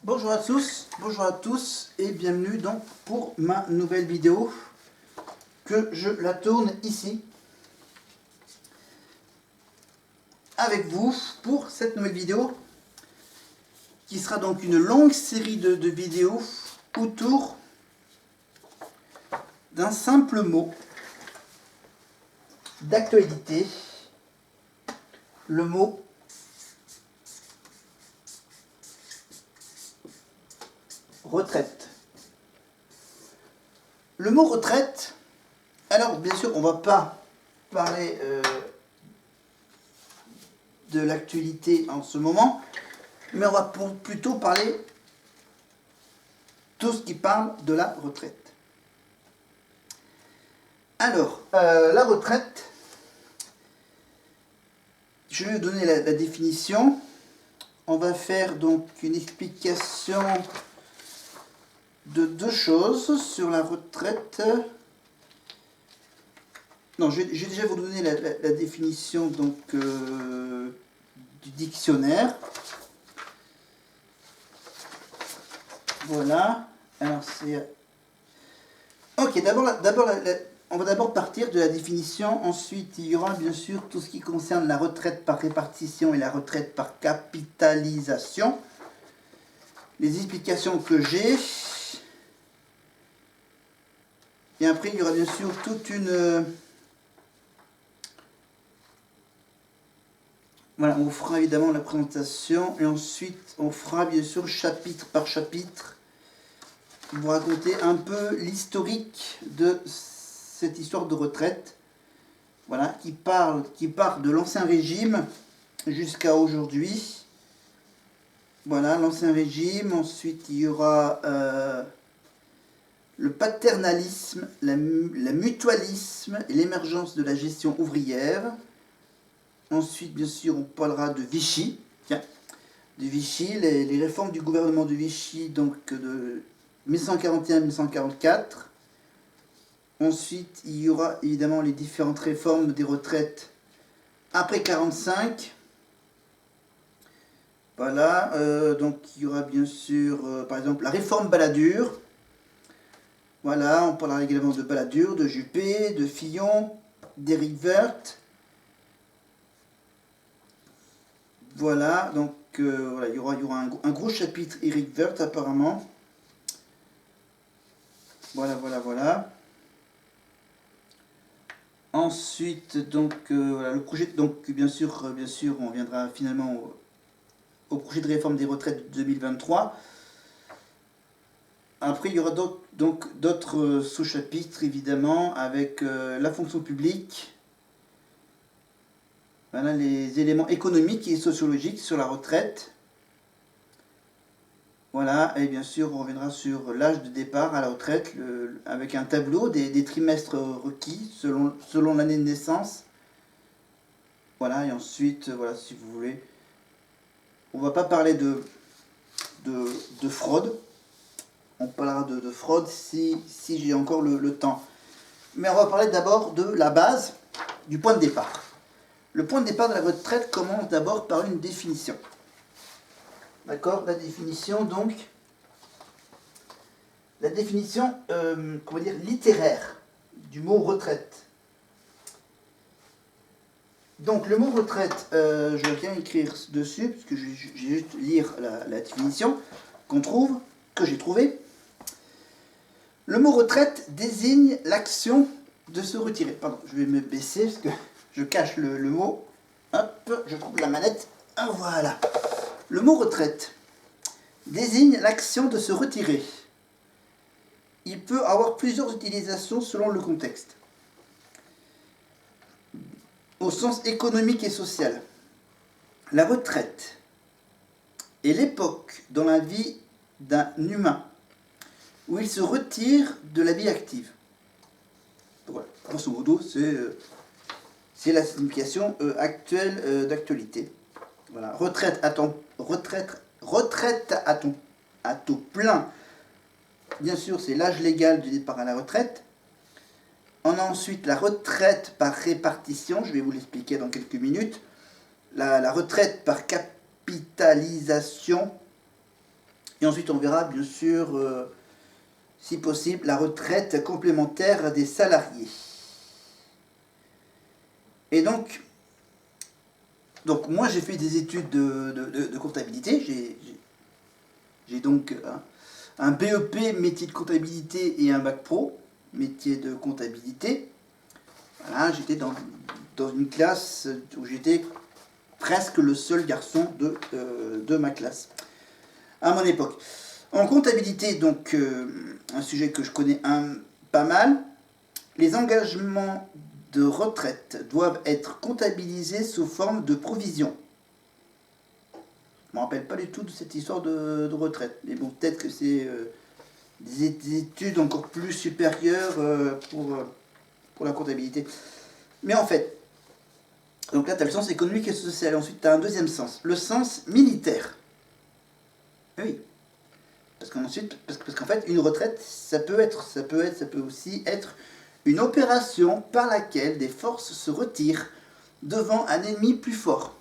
Bonjour à tous et bienvenue donc pour ma nouvelle vidéo que je la tourne ici avec vous pour cette nouvelle vidéo qui sera donc une longue série de vidéos autour d'un simple mot d'actualité, le mot retraite. Le mot retraite, alors bien sûr on va pas parler de l'actualité en ce moment, mais on va plutôt parler tout ce qui parle de la retraite. Alors, la retraite, je vais vous donner la définition. On va faire donc une explication de deux choses sur la retraite. Non, je vais déjà vous donner la définition donc, du dictionnaire. Voilà. Alors c'est... Ok, on va d'abord partir de la définition. Ensuite, il y aura bien sûr tout ce qui concerne la retraite par répartition et la retraite par capitalisation. Les explications que j'ai. Et après, il y aura bien sûr toute une... Voilà, on fera évidemment la présentation. Et ensuite, on fera bien sûr chapitre par chapitre vous raconter un peu l'historique de cette histoire de retraite, voilà, qui part de l'Ancien Régime jusqu'à aujourd'hui. Voilà, l'Ancien Régime. Ensuite, il y aura le paternalisme, la mutualisme et l'émergence de la gestion ouvrière. Ensuite, bien sûr, on parlera de Vichy. Tiens, de Vichy, les réformes du gouvernement de Vichy, donc de 1941-1944. Ensuite, il y aura évidemment les différentes réformes des retraites après 1945. Voilà, donc il y aura bien sûr, par exemple, la réforme Balladur. Voilà, on parlera également de Balladur, de Juppé, de Fillon, d'Éric Woerth. Voilà, donc voilà, il y aura un gros chapitre Éric Woerth apparemment. Voilà. Ensuite, donc, voilà, le projet, donc bien sûr, on viendra finalement au projet de réforme des retraites de 2023. Après, il y aura d'autres sous-chapitres, évidemment, avec la fonction publique. Voilà, les éléments économiques et sociologiques sur la retraite. Voilà, et bien sûr, on reviendra sur l'âge de départ à la retraite, avec un tableau des trimestres requis selon l'année de naissance. Voilà, et ensuite, voilà, si vous voulez, on va pas parler de fraude. On parlera de fraude si j'ai encore le temps. Mais on va parler d'abord de la base, du point de départ. Le point de départ de la retraite commence d'abord par une définition. D'accord? La définition, donc, la définition, littéraire du mot retraite. Donc, le mot retraite, je vais bien écrire dessus, parce que je vais juste lire la définition que j'ai trouvée. Le mot retraite désigne l'action de se retirer. Pardon, je vais me baisser, parce que je cache le mot. Hop, je trouve la manette. Voilà. Le mot retraite désigne l'action de se retirer. Il peut avoir plusieurs utilisations selon le contexte. Au sens économique et social, la retraite est l'époque dans la vie d'un humain où il se retire de la vie active. Voilà, grosso modo, c'est la signification actuelle d'actualité. Voilà, retraite à taux plein. Bien sûr, c'est l'âge légal du départ à la retraite. On a ensuite la retraite par répartition, je vais vous l'expliquer dans quelques minutes. La retraite par capitalisation Et ensuite, on verra, bien sûr, si possible, la retraite complémentaire des salariés. Et donc moi, j'ai fait des études de comptabilité. J'ai donc un BEP, métier de comptabilité, et un bac pro, métier de comptabilité. Voilà, j'étais dans une classe où j'étais presque le seul garçon de ma classe, à mon époque. En comptabilité, donc, un sujet que je connais pas mal, les engagements de retraite doivent être comptabilisés sous forme de provision. Je ne me rappelle pas du tout de cette histoire de retraite, mais bon, peut-être que c'est des études encore plus supérieures pour la comptabilité. Mais en fait, donc là, tu as le sens économique et social. Ensuite, tu as un deuxième sens, le sens militaire. Oui. Parce qu'en fait, une retraite, ça peut aussi être une opération par laquelle des forces se retirent devant un ennemi plus fort.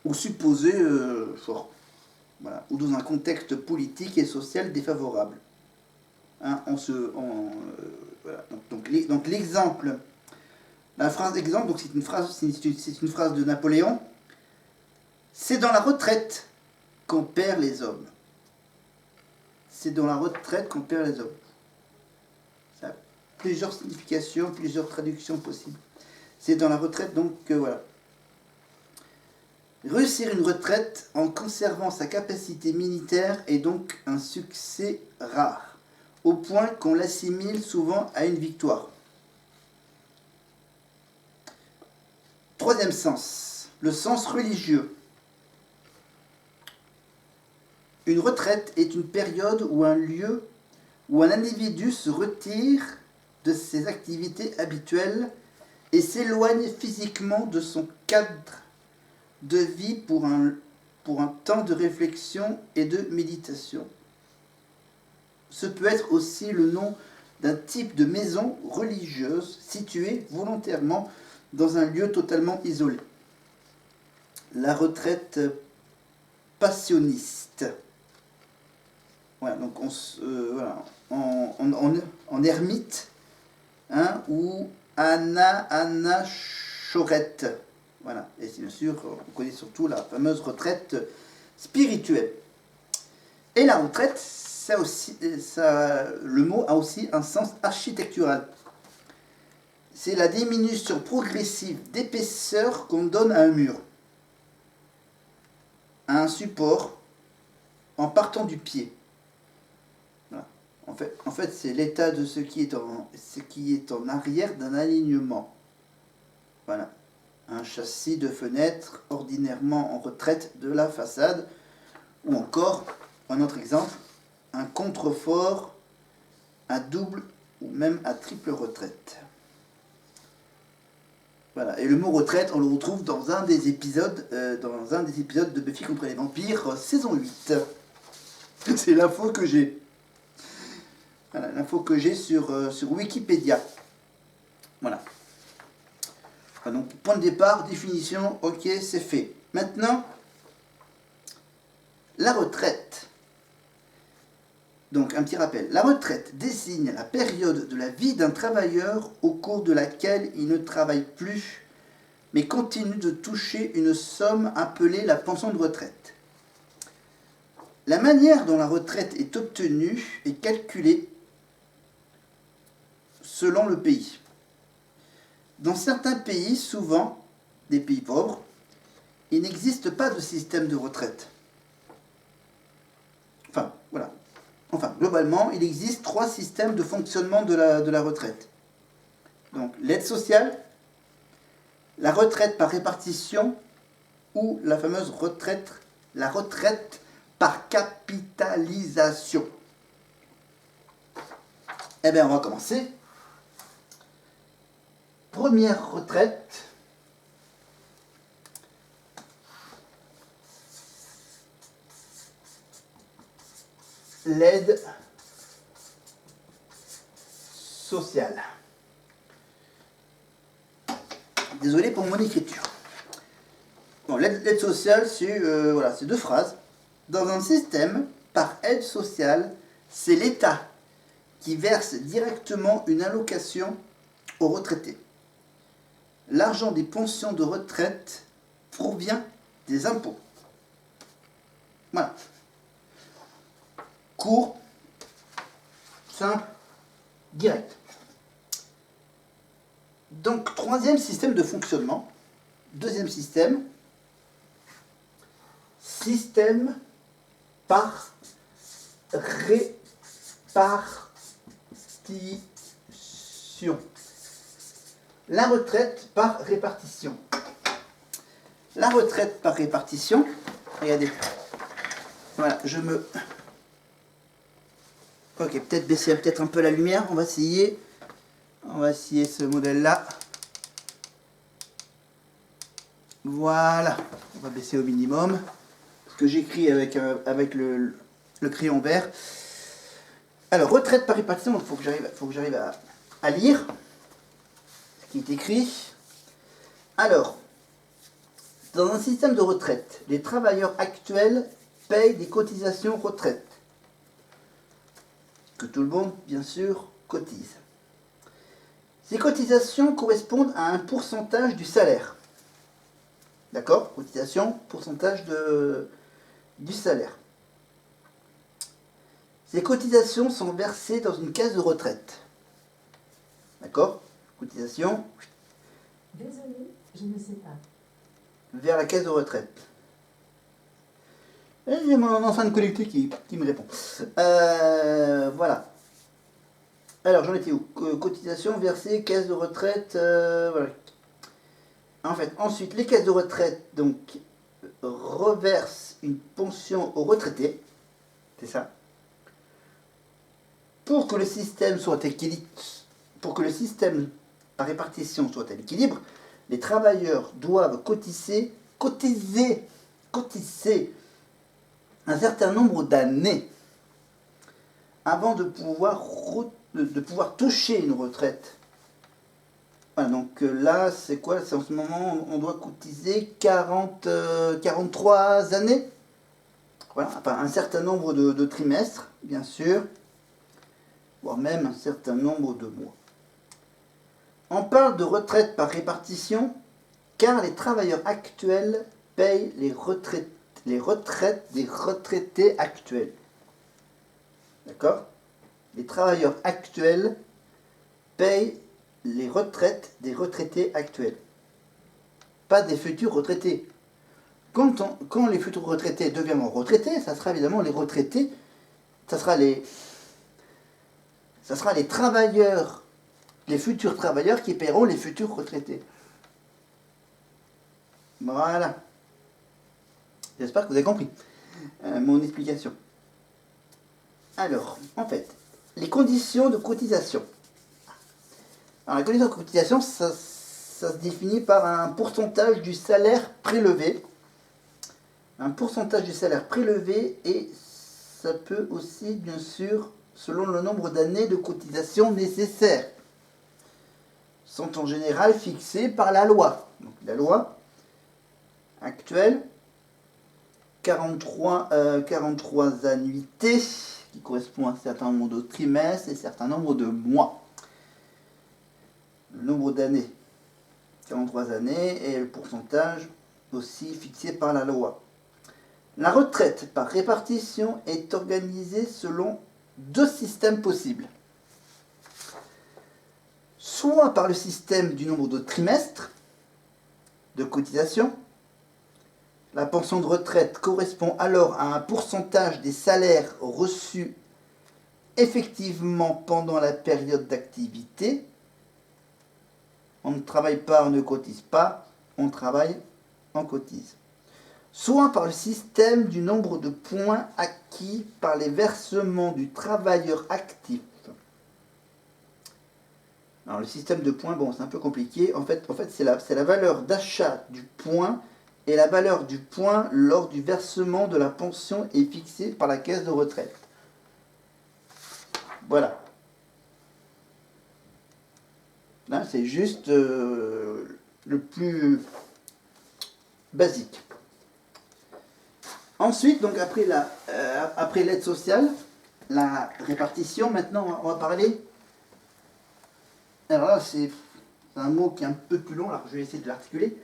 Ou supposé fort. Voilà. Ou dans un contexte politique et social défavorable. Hein, voilà. Donc l'exemple, la phrase d'exemple, donc c'est une phrase de Napoléon. C'est dans la retraite qu'on perd les hommes. C'est dans la retraite qu'on perd les hommes. Ça a plusieurs significations, plusieurs traductions possibles. C'est dans la retraite, donc voilà. Réussir une retraite en conservant sa capacité militaire est donc un succès rare, au point qu'on l'assimile souvent à une victoire. Troisième sens, le sens religieux. Une retraite est une période où un lieu où un individu se retire de ses activités habituelles et s'éloigne physiquement de son cadre de vie pour un temps de réflexion et de méditation. Ce peut être aussi le nom d'un type de maison religieuse située volontairement dans un lieu totalement isolé. La retraite passionniste. Voilà, donc voilà, en ermite, hein, ou anachorète. Voilà, et bien sûr, on connaît surtout la fameuse retraite spirituelle. Et la retraite, le mot a aussi un sens architectural. C'est la diminution progressive d'épaisseur qu'on donne à un mur, à un support, en partant du pied. Voilà. En fait, c'est l'état de ce qui est en arrière d'un alignement. Voilà. Un châssis de fenêtre ordinairement en retraite de la façade, ou encore, un autre exemple, un contrefort à double ou même à triple retraite. Voilà. Et le mot retraite, on le retrouve dans un des épisodes de Buffy contre les vampires, saison 8. C'est l'info que j'ai. Voilà, l'info que j'ai sur Wikipédia. Voilà. Donc, point de départ, définition, ok, c'est fait. Maintenant, la retraite. Donc, un petit rappel. La retraite désigne la période de la vie d'un travailleur au cours de laquelle il ne travaille plus, mais continue de toucher une somme appelée la pension de retraite. La manière dont la retraite est obtenue est calculée selon le pays. Dans certains pays, souvent des pays pauvres, il n'existe pas de système de retraite. Enfin, voilà. Enfin, globalement, il existe 3 systèmes de fonctionnement de la retraite. Donc, l'aide sociale, la retraite par répartition ou la fameuse retraite par capitalisation. Eh bien, on va commencer. Première retraite. L'aide sociale. Désolé pour mon écriture. Bon, l'aide sociale, c'est 2 phrases. Dans un système par aide sociale, c'est l'État qui verse directement une allocation aux retraités. L'argent des pensions de retraite provient des impôts. Voilà. Court, simple, direct. Donc, troisième système de fonctionnement. Deuxième système. Système par répartition. La retraite par répartition. La retraite par répartition, regardez. Voilà, je me... Ok, peut-être baisser peut-être un peu la lumière, on va essayer. On va essayer ce modèle-là. Voilà, on va baisser au minimum. Ce que j'écris avec le crayon vert. Alors, retraite par répartition, il faut que j'arrive à lire ce qui est écrit. Alors, dans un système de retraite, les travailleurs actuels payent des cotisations retraite. Que tout le monde, bien sûr, cotise. Ces cotisations correspondent à un pourcentage du salaire. D'accord? Cotisation, pourcentage du salaire. Ces cotisations sont versées dans une caisse de retraite. D'accord? Cotisation. Désolé, je ne sais pas. Vers la caisse de retraite. Et j'ai mon enceinte connectée qui me répond. Voilà. Alors, j'en étais où? Cotisation versée, caisse de retraite. Voilà. En fait, ensuite, les caisses de retraite donc reversent une pension aux retraités. C'est ça. Pour que le système soit pour que le système par répartition soit à l'équilibre, les travailleurs doivent cotiser un certain nombre d'années avant de pouvoir toucher une retraite. Voilà, donc là, c'est quoi? C'est en ce moment, on doit cotiser 43 années. Voilà, enfin, un certain nombre de trimestres, bien sûr, voire même un certain nombre de mois. On parle de retraite par répartition, car les travailleurs actuels payent les retraites des retraités actuels. D'accord? Les travailleurs actuels payent les retraites des retraités actuels. Pas des futurs retraités. Quand les futurs retraités deviendront retraités, ça sera évidemment les retraités, ça sera les travailleurs, les futurs travailleurs qui paieront les futurs retraités. Voilà. J'espère que vous avez compris mon explication. Alors, en fait, les conditions de cotisation. Alors, les conditions de cotisation, ça se définit par un pourcentage du salaire prélevé. Un pourcentage du salaire prélevé, et ça peut aussi, bien sûr, selon le nombre d'années de cotisation nécessaires, sont en général fixés par la loi. Donc, la loi actuelle, 43 annuités, qui correspond à un certain nombre de trimestres et un certain nombre de mois. Le nombre d'années, 43 années, et le pourcentage aussi fixé par la loi. La retraite par répartition est organisée selon deux systèmes possibles. Soit par le système du nombre de trimestres de cotisation. La pension de retraite correspond alors à un pourcentage des salaires reçus effectivement pendant la période d'activité. On ne travaille pas, on ne cotise pas, on travaille, on cotise. Soit par le système du nombre de points acquis par les versements du travailleur actif. Alors le système de points, bon, c'est un peu compliqué. En fait c'est la valeur d'achat du point, et la valeur du point lors du versement de la pension est fixée par la caisse de retraite. Voilà. Là, c'est juste le plus basique. Ensuite, donc après l'aide sociale, la répartition, maintenant on va parler. Alors là, c'est un mot qui est un peu plus long, alors je vais essayer de l'articuler.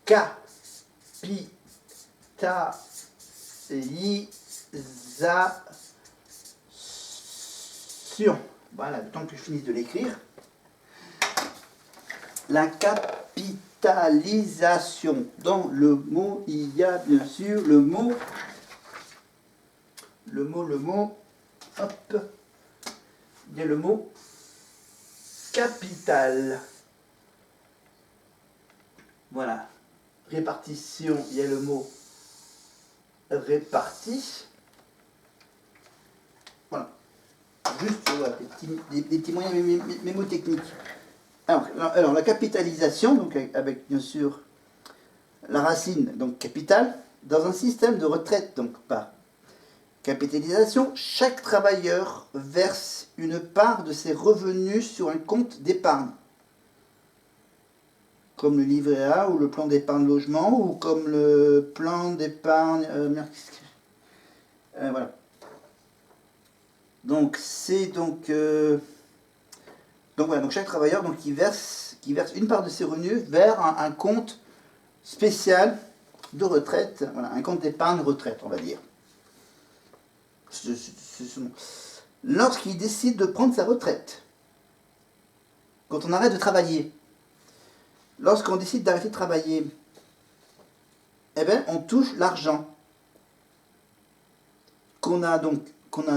Capitalisation. Voilà, le temps que je finisse de l'écrire. La capitalisation. Dans le mot, il y a bien sûr le mot, hop, il y a le mot capital. Voilà. Répartition, il y a le mot réparti. Voilà. Juste voilà, des petits moyens mémotechniques. Alors, la capitalisation, donc avec bien sûr la racine, donc capital, dans un système de retraite, donc par capitalisation, chaque travailleur verse une part de ses revenus sur un compte d'épargne, comme le livret A ou le plan d'épargne logement ou comme le plan d'épargne... voilà. Donc c'est donc voilà, donc chaque travailleur donc il verse une part de ses revenus vers un compte spécial de retraite, voilà, un compte d'épargne retraite, on va dire. Lorsqu'il décide de prendre sa retraite, quand on arrête de travailler, lorsqu'on décide d'arrêter de travailler, eh bien, on touche l'argent qu'on a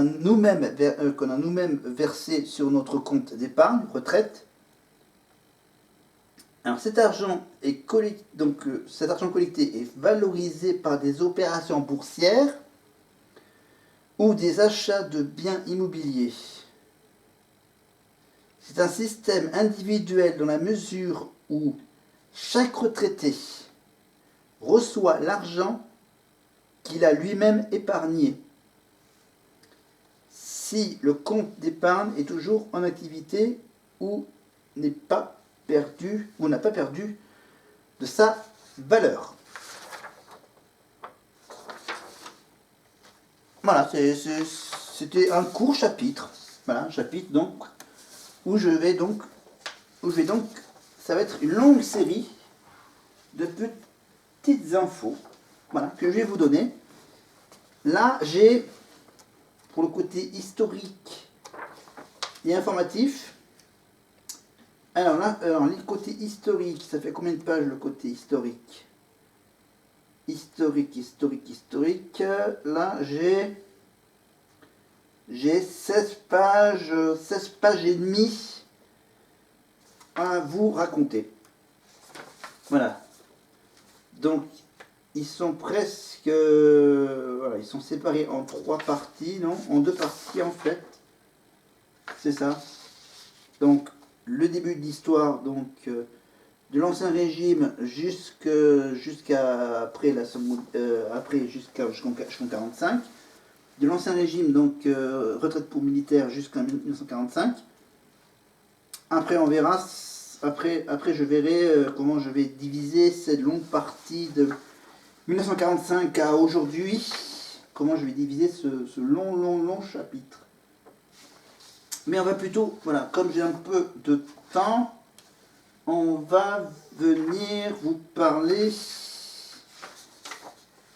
nous-mêmes versé sur notre compte d'épargne retraite. Alors cet argent cet argent collecté est valorisé par des opérations boursières ou des achats de biens immobiliers. C'est un système individuel dans la mesure où chaque retraité reçoit l'argent qu'il a lui-même épargné, si le compte d'épargne est toujours en activité ou n'a pas perdu de sa valeur. Voilà, c'était un court chapitre. Voilà, un chapitre donc où je vais donc, ça va être une longue série de petites infos, voilà, que je vais vous donner. Là, j'ai pour le côté historique et informatif. Alors là, le côté historique, ça fait combien de pages le côté historique? Historique. Là, j'ai 16 pages et demie à vous raconter. Voilà. Donc, ils sont presque... voilà, ils sont séparés en 3 parties, non? En 2 parties, en fait. C'est ça. Donc, le début de l'histoire, donc, de l'Ancien Régime jusqu'à après la jusqu'en 45. De l'Ancien Régime, donc, retraite pour militaires jusqu'en 1945. Après, on verra... Après, je verrai comment je vais diviser cette longue partie de 1945 à aujourd'hui, comment je vais diviser ce long chapitre. Mais on va plutôt, voilà, comme j'ai un peu de temps, on va venir vous parler...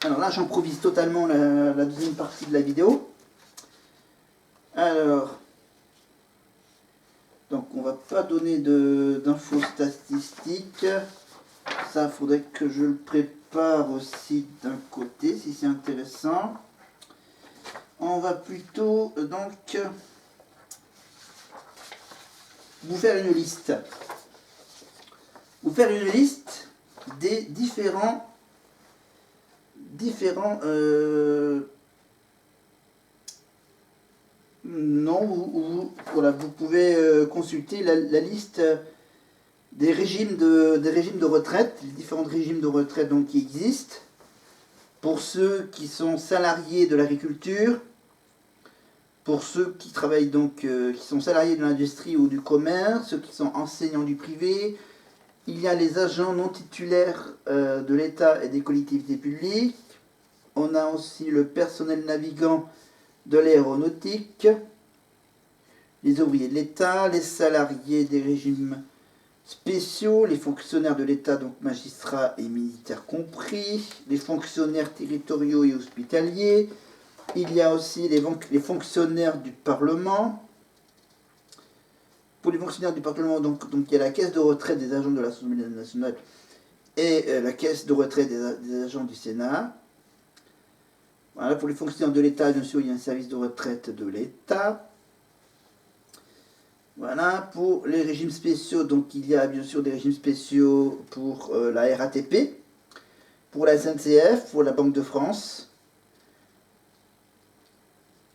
Alors là, j'improvise totalement la deuxième partie de la vidéo. Alors... Donc on va pas donner d'infos statistiques. Ça, faudrait que je le prépare aussi d'un côté, si c'est intéressant. On va plutôt donc vous faire une liste. Vous faire une liste des différents voilà, vous pouvez consulter la liste des régimes de retraite, les différents régimes de retraite donc, qui existent. Pour ceux qui sont salariés de l'agriculture, pour ceux qui travaillent donc, qui sont salariés de l'industrie ou du commerce, ceux qui sont enseignants du privé, il y a les agents non titulaires de l'État et des collectivités publiques, On a aussi le personnel navigant de l'aéronautique, les ouvriers de l'État, les salariés des régimes spéciaux, les fonctionnaires de l'État, donc magistrats et militaires compris, les fonctionnaires territoriaux et hospitaliers. Il y a aussi les fonctionnaires du Parlement. Pour les fonctionnaires du Parlement, donc il y a la caisse de retraite des agents de l'Assemblée nationale et la caisse de retraite des agents du Sénat. Voilà, pour les fonctionnaires de l'État, bien sûr, il y a un service de retraite de l'État. Voilà, pour les régimes spéciaux, donc il y a bien sûr des régimes spéciaux pour la RATP, pour la SNCF, pour la Banque de France,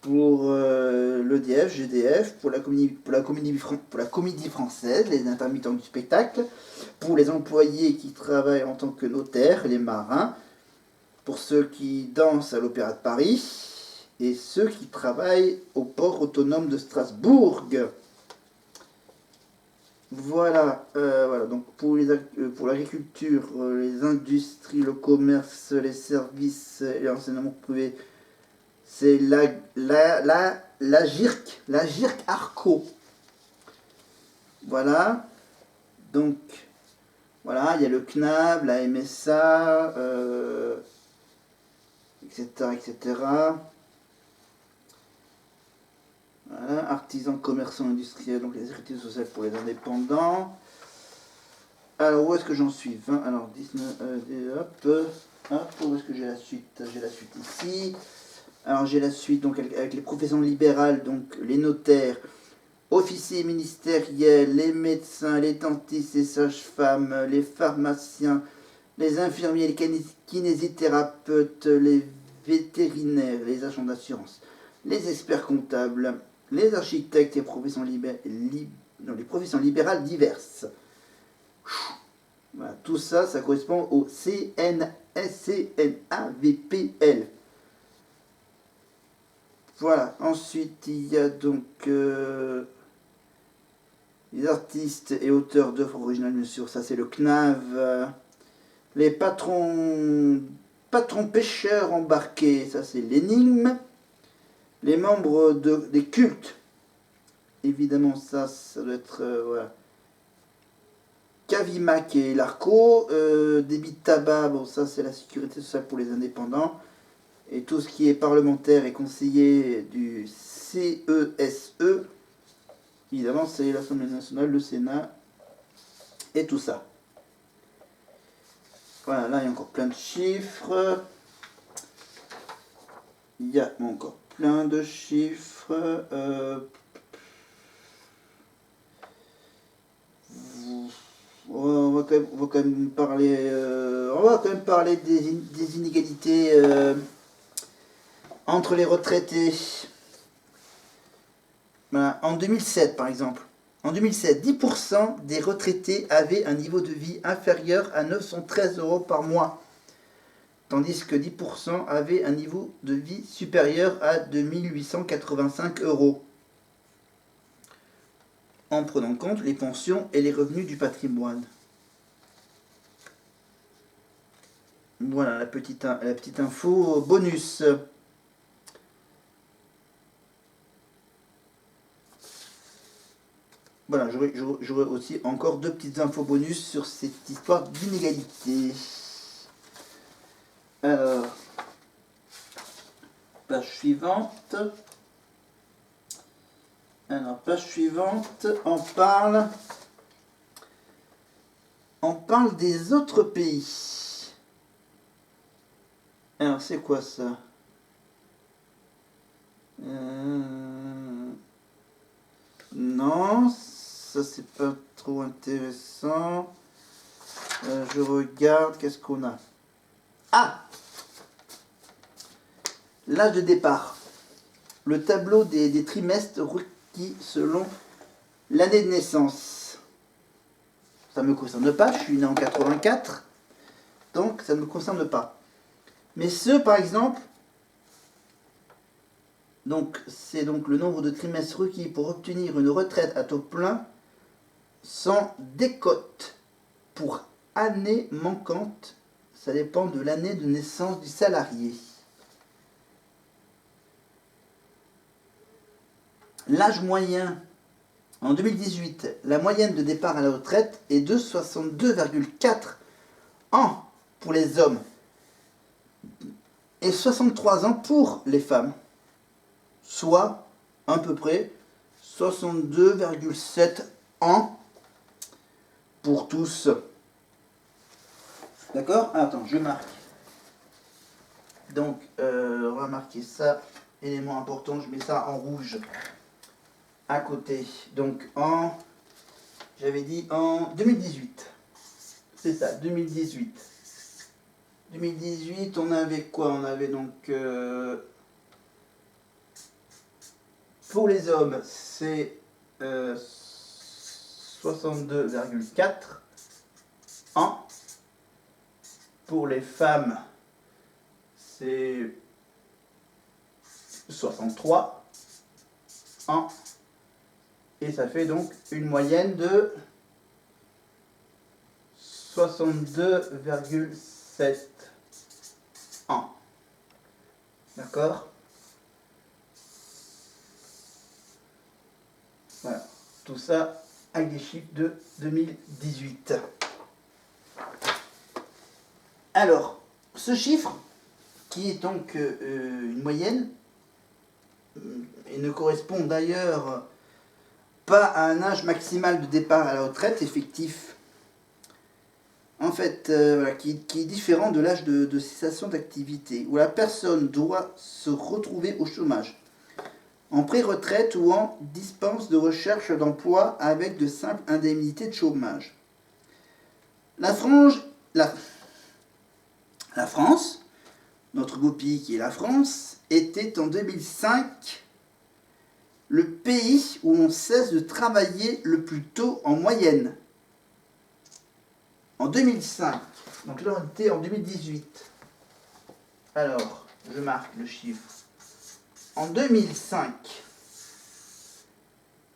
pour l'EDF, GDF, pour la Comédie Française, les intermittents du spectacle, pour les employés qui travaillent en tant que notaires, les marins, pour ceux qui dansent à l'Opéra de Paris, et ceux qui travaillent au port autonome de Strasbourg. Voilà, donc pour l'agriculture, les industries, le commerce, les services et l'enseignement privé, c'est la GIRC Arco. Voilà, donc voilà, il y a le CNAB, la MSA, etc., etc. Voilà, artisans, commerçants, industriels, donc les sécurités sociales pour les indépendants. Alors, où est-ce que j'en suis 20, alors 19, où est-ce que j'ai la suite? J'ai la suite ici. Alors, j'ai la suite donc avec les professions libérales, donc les notaires, officiers ministériels, les médecins, les dentistes, les sages-femmes, les pharmaciens, les infirmiers, les kinésithérapeutes, les vétérinaires, les agents d'assurance, les experts comptables, les architectes et les professions libérales diverses. Voilà, tout ça, ça correspond au CNAVPL. Voilà, ensuite il y a donc les artistes et auteurs d'œuvres originales, bien sûr, ça c'est le CNAV. Les patrons pêcheurs embarqués, ça c'est l'énigme. Les membres des cultes, évidemment ça doit être voilà. Cavimac et l'Arco, débit de tabac, bon ça c'est la sécurité sociale pour les indépendants. Et tout ce qui est parlementaire et conseiller du CESE, évidemment c'est l'Assemblée nationale, le Sénat et tout ça. Voilà, là il y a encore plein de chiffres. Il y a encore plein de chiffres. On va quand même parler des inégalités entre les retraités. Voilà. En 2007, par exemple. En 2007, 10% des retraités avaient un niveau de vie inférieur à 913 € par mois. Tandis que 10% avaient un niveau de vie supérieur à 2885 €. En prenant en compte les pensions et les revenus du patrimoine. Voilà la petite info bonus. Voilà, j'aurais aussi encore deux petites infos bonus sur cette histoire d'inégalité. Alors, page suivante. Alors, page suivante, on parle des autres pays. Alors, c'est quoi ça? Non, ça c'est pas trop intéressant. Je regarde, qu'est-ce qu'on a? Ah! L'âge de départ. Le tableau des trimestres requis selon l'année de naissance. Ça ne me concerne pas, je suis né en 84, donc ça ne me concerne pas. Mais ceux, par exemple, donc c'est donc le nombre de trimestres requis pour obtenir une retraite à taux plein sans décote pour année manquante. Ça dépend de l'année de naissance du salarié. L'âge moyen, en 2018, la moyenne de départ à la retraite est de 62,4 ans pour les hommes et 63 ans pour les femmes, soit à peu près 62,7 ans pour tous. D'accord? Attends, je marque. Donc, on va marquer ça, élément important, je mets ça en rouge à côté. Donc, j'avais dit en 2018. C'est ça, 2018. 2018, on avait quoi? On avait donc, pour les hommes, c'est 62,4 ans. Pour les femmes, c'est 63 ans. Et ça fait donc une moyenne de 62,7 ans. D'accord? Voilà. Tout ça avec des chiffres de 2018. Alors, ce chiffre, qui est donc une moyenne, et ne correspond d'ailleurs pas à un âge maximal de départ à la retraite effectif, en fait, voilà, qui est différent de l'âge de cessation d'activité, où la personne doit se retrouver au chômage, en pré-retraite ou en dispense de recherche d'emploi avec de simples indemnités de chômage. La France, notre beau pays qui est la France, était en 2005 le pays où on cesse de travailler le plus tôt en moyenne. En 2005, donc là on était en 2018. Alors, je marque le chiffre. En 2005,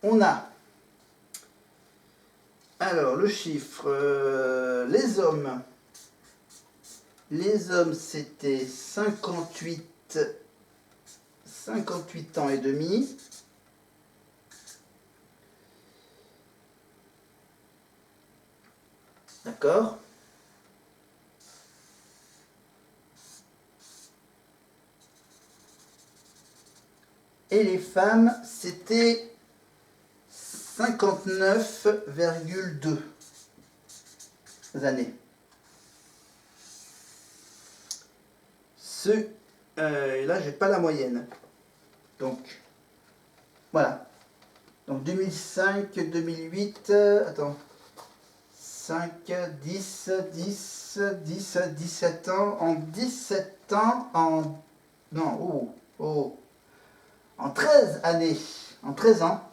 on a, alors le chiffre, les hommes c'était 58 ans et demi. D'accord? Et les femmes, c'était 59,2 années. Là, j'ai pas la moyenne. Donc, voilà. Donc 2005, 2008, attends. 5, 10, 17 ans. En 17 ans, en 13 années, en 13 ans,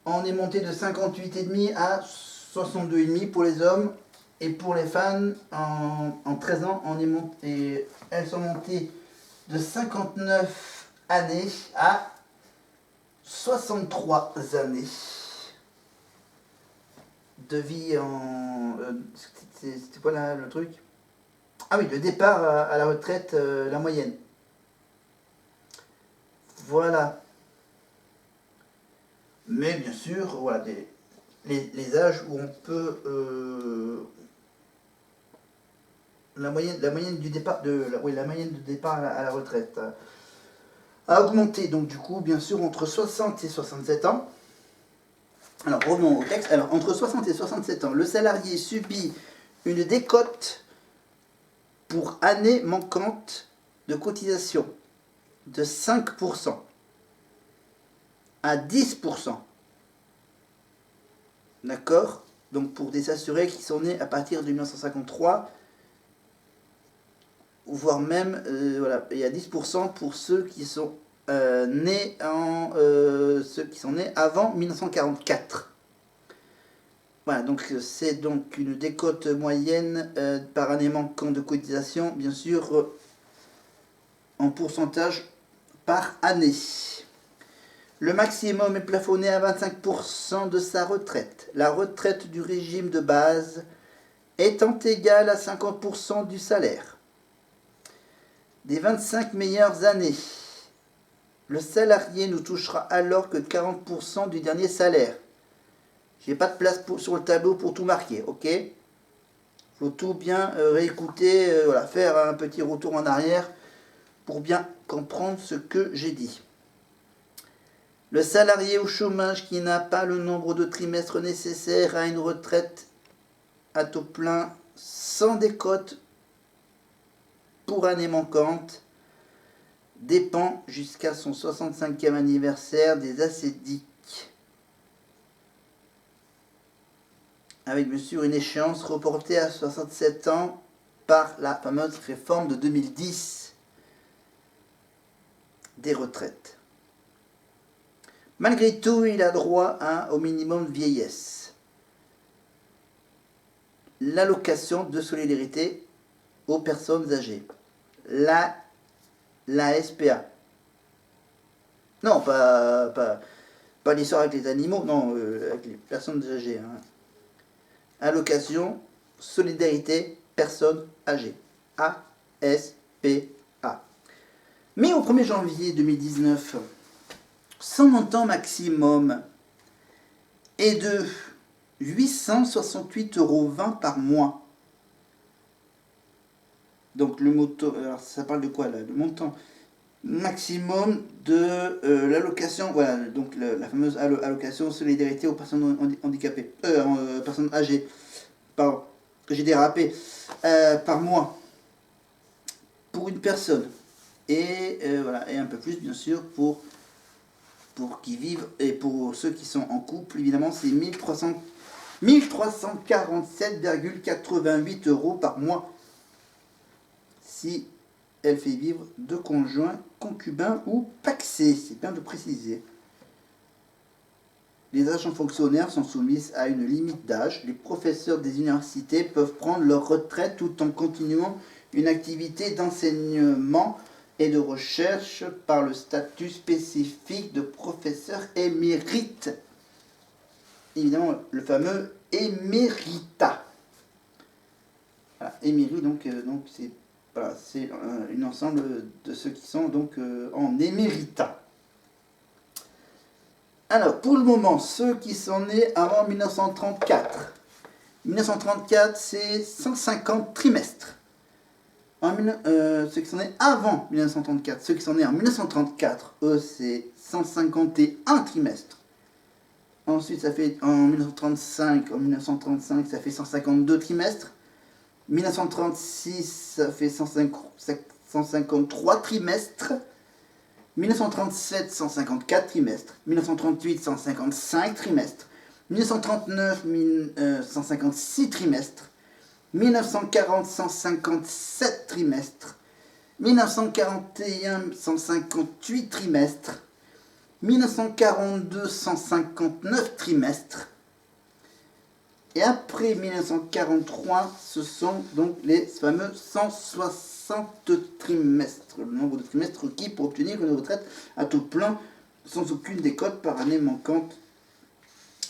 on est monté de 58,5 à 62,5 pour les hommes. Et pour les femmes, en 13 ans, elles sont montées de 59 années à 63 années de vie en... C'était quoi là, le truc? Ah oui, le départ à la retraite, la moyenne. Voilà. Mais bien sûr, voilà, les âges où on peut... la moyenne du départ la moyenne de départ à la retraite a augmenté, donc du coup, bien sûr, entre 60 et 67 ans. Alors, revenons au texte. Alors, entre 60 et 67 ans, le salarié subit une décote pour année manquante de cotisation de 5% à 10%. D'accord? Donc, pour des assurés qui sont nés à partir de 1953, voire même, voilà, il y a 10% pour ceux qui sont nés avant 1944. Voilà, donc c'est donc une décote moyenne par année manquant de cotisation, bien sûr, en pourcentage par année. Le maximum est plafonné à 25% de sa retraite. La retraite du régime de base étant égale à 50% du salaire. Des 25 meilleures années Le salarié ne touchera alors que 40% du dernier salaire. J'ai pas de place sur le tableau pour tout marquer, ok? Faut tout bien réécouter, voilà, faire un petit retour en arrière pour bien comprendre ce que j'ai dit. Le salarié au chômage qui n'a pas le nombre de trimestres nécessaires à une retraite à taux plein sans décote pour année manquante dépend jusqu'à son 65e anniversaire des ACEDIC, avec bien sûr une échéance reportée à 67 ans par la fameuse réforme de 2010 des retraites. Malgré tout, il a droit au minimum vieillesse. L'allocation de solidarité aux personnes âgées. La SPA. Non, pas l'histoire avec les animaux, non, avec les personnes âgées. Hein. Allocation solidarité personnes âgées. ASPA. Mais au 1er janvier 2019, son montant maximum est de 868,20 € par mois. Donc le montant, alors ça parle de quoi là? Le montant maximum de l'allocation, voilà, donc la fameuse allocation solidarité aux personnes handicapées, personnes âgées, pardon, j'ai dérapé, par mois, pour une personne. Et voilà, et un peu plus bien sûr pour qui vivent, et pour ceux qui sont en couple, évidemment, c'est 1347,88 € par mois. Si elle fait vivre deux conjoints, concubins ou pacsés, c'est bien de préciser. Les agents fonctionnaires sont soumis à une limite d'âge. Les professeurs des universités peuvent prendre leur retraite tout en continuant une activité d'enseignement et de recherche par le statut spécifique de professeur émérite. Évidemment, le fameux éméritat. Voilà, émérite, donc c'est voilà, un ensemble de ceux qui sont donc en éméritat. Alors, pour le moment, ceux qui sont nés avant 1934. 1934, c'est 150 trimestres. Ceux qui sont nés avant 1934, ceux qui sont nés en 1934, eux, c'est 151 trimestres. Ensuite, ça fait en 1935, ça fait 152 trimestres. 1936, ça fait 153 trimestres. 1937, 154 trimestres. 1938, 155 trimestres. 1939, 156 trimestres. 1940, 157 trimestres. 1941, 158 trimestres. 1942, 159 trimestres. Et après 1943, ce sont donc les fameux 160 trimestres. Le nombre de trimestres requis pour obtenir une retraite à taux plein sans aucune décote par année manquante.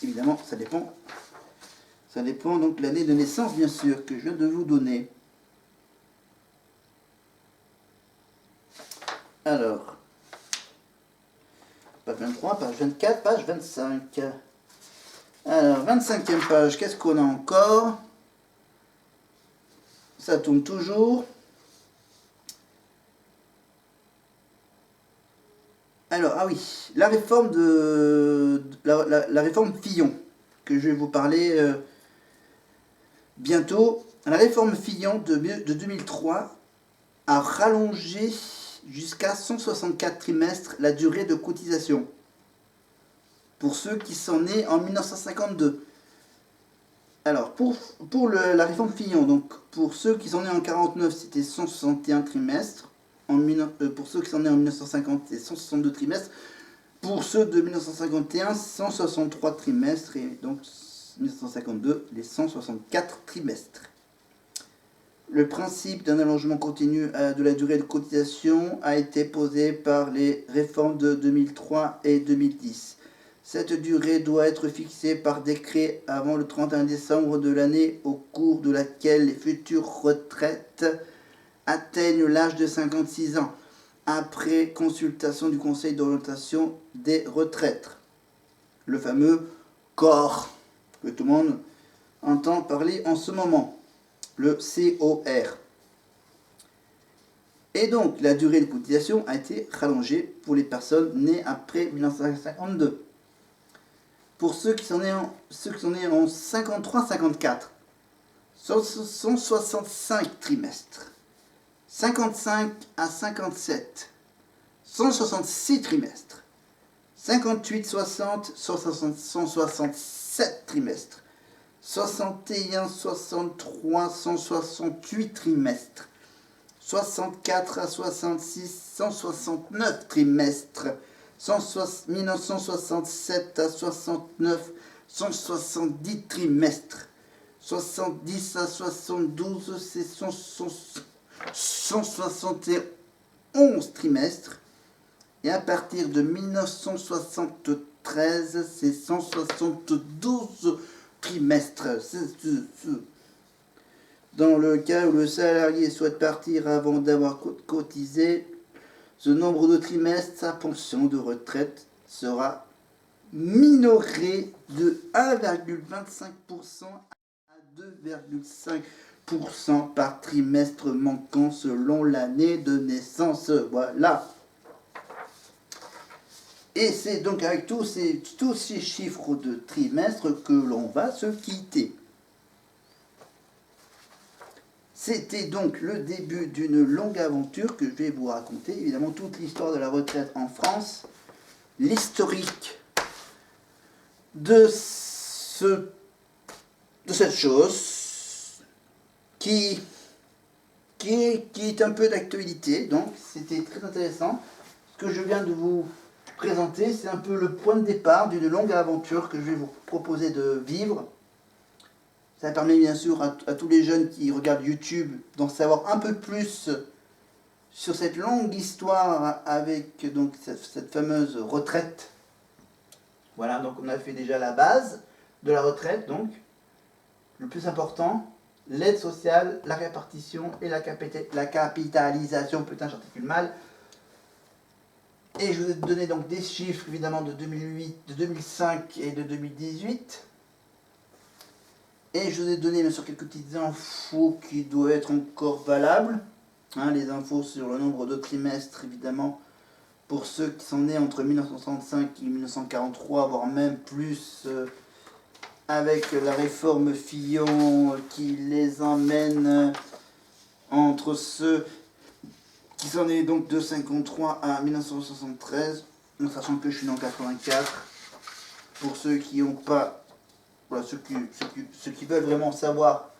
Évidemment, ça dépend. Ça dépend donc de l'année de naissance, bien sûr, que je viens de vous donner. Alors, page 23, page 24, page 25. Alors, 25e page, qu'est-ce qu'on a encore? Ça tourne toujours. Alors, ah oui, la réforme la réforme Fillon, que je vais vous parler bientôt. La réforme Fillon de 2003 a rallongé jusqu'à 164 trimestres la durée de cotisation pour ceux qui sont nés en 1952. Alors, pour la réforme Fillon, donc pour ceux qui sont nés en 49, c'était 161 trimestres. Pour ceux qui sont nés en 1950, c'est 162 trimestres. Pour ceux de 1951, 163 trimestres. Et donc, 1952, les 164 trimestres. Le principe d'un allongement continu de la durée de cotisation a été posé par les réformes de 2003 et 2010. Cette durée doit être fixée par décret avant le 31 décembre de l'année au cours de laquelle les futures retraites atteignent l'âge de 56 ans. après consultation du Conseil d'orientation des retraites. Le fameux COR, que tout le monde entend parler en ce moment. Le COR. Et donc, la durée de cotisation a été rallongée pour les personnes nées après 1952. Pour ceux qui sont nés en 53-54, 165 trimestres. 55 à 57, 166 trimestres. 58-60, 167 trimestres. 61-63, 168 trimestres. 64 à 66, 169 trimestres. 1967 à 69, 170 trimestres. 70 à 72, c'est 171 trimestres. Et à partir de 1973, c'est 172 trimestres. Dans le cas où le salarié souhaite partir avant d'avoir cotisé, ce nombre de trimestres, sa pension de retraite sera minorée de 1,25% à 2,5% par trimestre manquant selon l'année de naissance. Voilà. Et c'est donc avec tous ces chiffres de trimestre que l'on va se quitter. C'était donc le début d'une longue aventure que je vais vous raconter. Évidemment, toute l'histoire de la retraite en France, l'historique de cette chose qui est un peu d'actualité. Donc, c'était très intéressant. Ce que je viens de vous présenter, c'est un peu le point de départ d'une longue aventure que je vais vous proposer de vivre. Ça permet bien sûr à tous les jeunes qui regardent YouTube d'en savoir un peu plus sur cette longue histoire avec donc cette fameuse retraite. Voilà, donc on a fait déjà la base de la retraite, donc le plus important, l'aide sociale, la répartition et la capitalisation. Putain, j'articule mal. Et je vous ai donné donc des chiffres évidemment de 2008, de 2005 et de 2018. Et je vous ai donné bien sûr quelques petites infos qui doivent être encore valables. Hein, les infos sur le nombre de trimestres, évidemment, pour ceux qui sont nés entre 1965 et 1943, voire même plus, avec la réforme Fillon qui les emmène entre ceux qui sont nés donc de 53 à 1973, sachant que je suis né en 84. Pour ceux qui n'ont pas... Voilà, ceux qui veulent vraiment savoir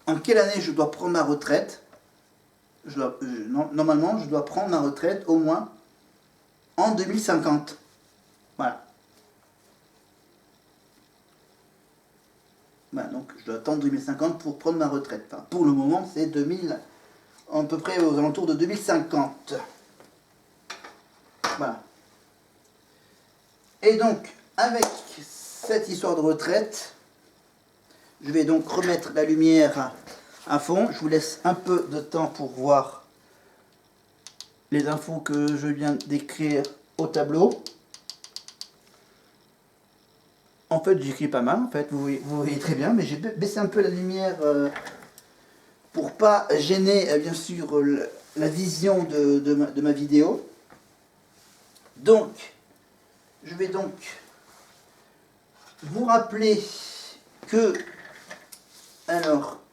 en quelle année je dois prendre ma retraite, normalement, je dois prendre ma retraite au moins en 2050. Voilà. Voilà, donc je dois attendre 2050 pour prendre ma retraite. Enfin, pour le moment, c'est 2000, à peu près aux alentours de 2050. Voilà. Et donc, avec cette histoire de retraite, je vais donc remettre la lumière à fond. Je vous laisse un peu de temps pour voir les infos que je viens d'écrire au tableau. En fait, j'écris pas mal, en fait, vous voyez très bien, mais j'ai baissé un peu la lumière pour pas gêner, bien sûr, la vision de ma vidéo. Donc, je vais donc vous rappeler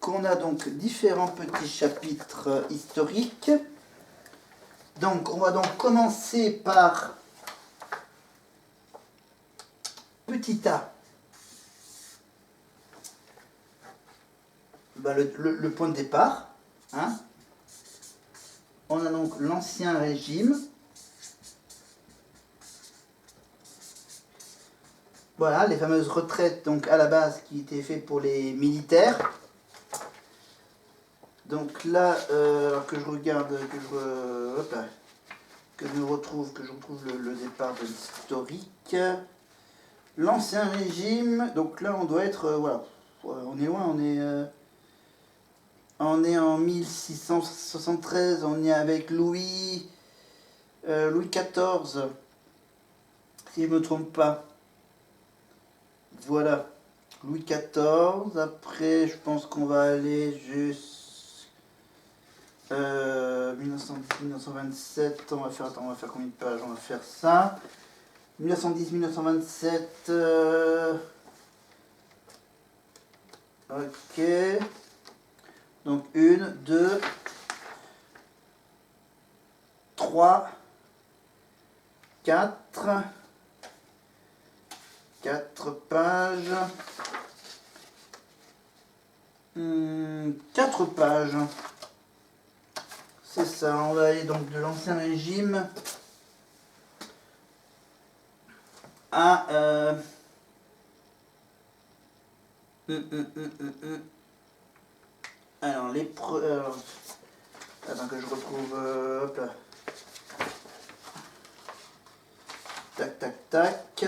qu'on a donc différents petits chapitres historiques. Donc, on va donc commencer par petit A. Ben, le point de départ. Hein. On a donc l'Ancien Régime. Voilà, les fameuses retraites donc à la base qui étaient faites pour les militaires. Donc là, que je regarde, que je retrouve le départ de l'historique. L'Ancien Régime, donc là on doit être, voilà, on est loin, on est On est en 1673, on est avec Louis XIV, si je ne me trompe pas. Voilà, Louis XIV. Après, je pense qu'on va aller jusqu'à 1910-1927. On va faire combien de pages? On va faire ça. 1910-1927. Ok. Donc 1, 2, 3, 4. 4 pages. 4 pages. C'est ça, on va aller donc de l'Ancien Régime à... Alors, attends que je retrouve... hop là. Tac, tac, tac.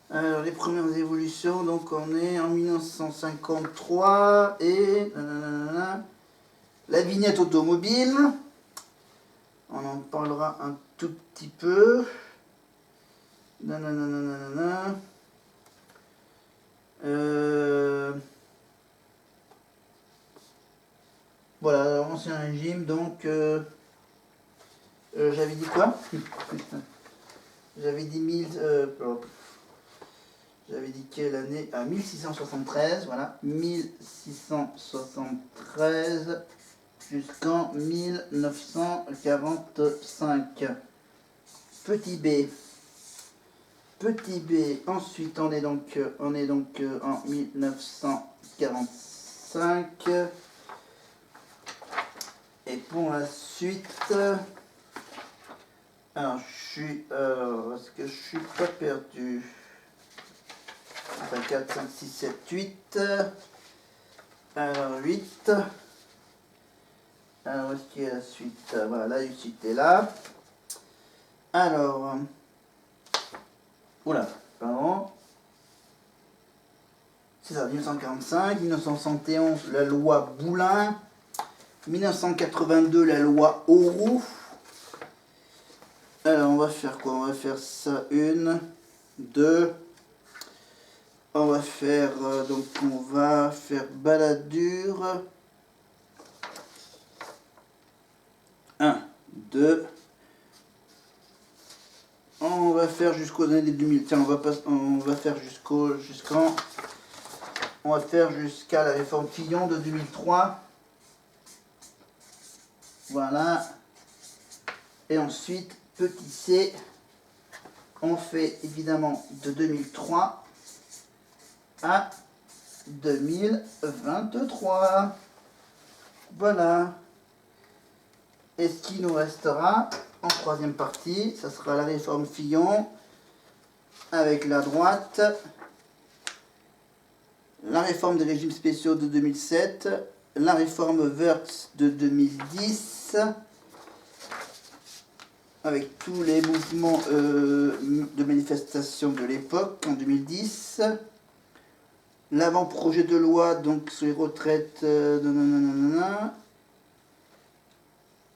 Alors, les premières évolutions, donc on est en 1953 et... La vignette automobile. On en parlera un tout petit peu. Voilà, Ancien Régime, donc... j'avais dit quoi? J'avais dit 1000... j'avais dit quelle année? Ah, 1673, voilà. 1673 jusqu'en 1945. Petit B. Petit B. Ensuite, on est donc en 1945. Et pour la suite... Alors, est-ce que je suis pas perdu? 4, 5, 6, 7, 8. Alors, 8. Alors, est-ce qu'il y a la suite? Voilà, la suite est là. Alors... Oula, pardon. C'est ça, 1945, 1971, la loi Boulin. 1982, la loi Auroux. Alors, on va faire quoi? On va faire ça, 1, 2... On va faire, donc on va faire baladure. 1, 2. On va faire jusqu'aux années 2000. Tiens, on va faire jusqu'en... On va faire jusqu'à la réforme Fillon de 2003. Voilà. Et ensuite, petit c, on fait évidemment de 2003 à 2023. Voilà. Et ce qui nous restera en troisième partie, ça sera la réforme Fillon avec la droite, la réforme des régimes spéciaux de 2007, la réforme Woerth de 2010, avec tous les mouvements de manifestation de l'époque en 2010, l'avant-projet de loi donc sur les retraites,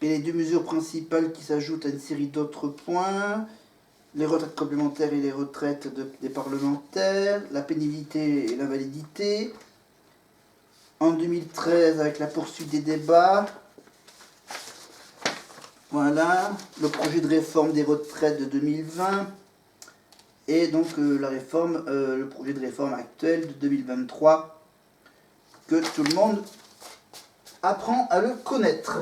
et les deux mesures principales qui s'ajoutent à une série d'autres points, les retraites complémentaires et les retraites des parlementaires, la pénibilité et l'invalidité. En 2013, avec la poursuite des débats, voilà, le projet de réforme des retraites de 2020, et donc le projet de réforme actuel de 2023, que tout le monde apprend à le connaître.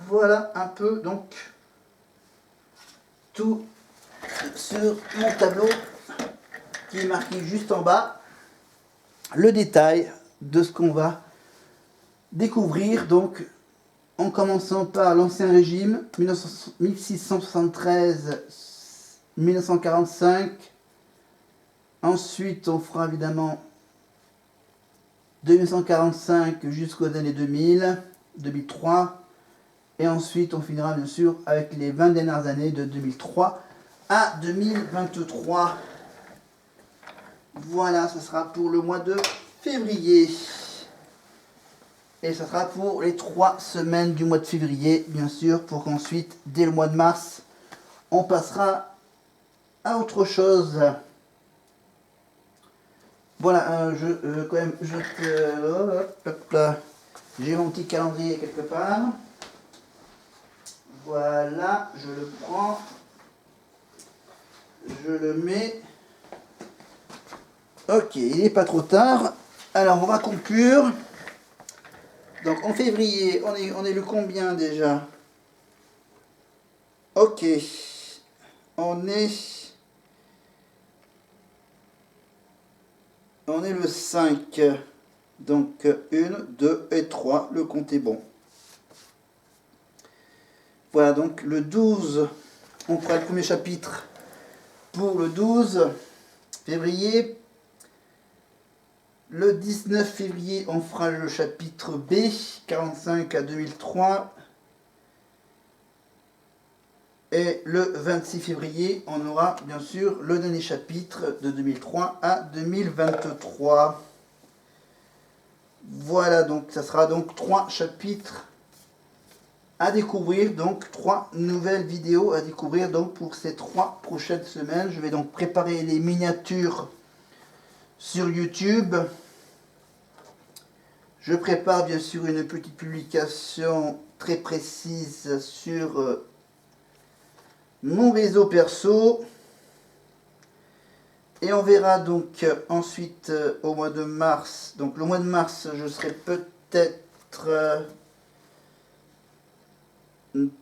Voilà un peu donc tout sur mon tableau qui est marqué juste en bas, le détail de ce qu'on va découvrir, donc en commençant par l'Ancien Régime, 1673-1945. Ensuite, on fera évidemment de 1945 jusqu'aux années 2000, 2003. Et ensuite, on finira bien sûr avec les 20 dernières années de 2003 à 2023. Voilà, ce sera pour le mois de février. Et ça sera pour les 3 semaines du mois de février, bien sûr, pour qu'ensuite, dès le mois de mars, on passera à autre chose. Voilà, quand même, hop là. J'ai mon petit calendrier quelque part. Voilà, je le prends. Je le mets. Ok, il n'est pas trop tard. Alors, on va conclure. Donc, en février, on est le combien déjà? Ok. On est le 5. Donc, 1, 2 et 3. Le compte est bon. Voilà, donc le 12, on fera le premier chapitre pour le 12 février. Le 19 février, on fera le chapitre B, 45 à 2003. Et le 26 février, on aura bien sûr le dernier chapitre de 2003 à 2023. Voilà, donc ça sera donc 3 chapitres à découvrir, donc 3 nouvelles vidéos à découvrir donc pour ces 3 prochaines semaines. Je vais donc préparer les miniatures sur YouTube. Je prépare bien sûr une petite publication très précise sur mon réseau perso. Et on verra donc ensuite au mois de mars. Donc le mois de mars, je serai peut-être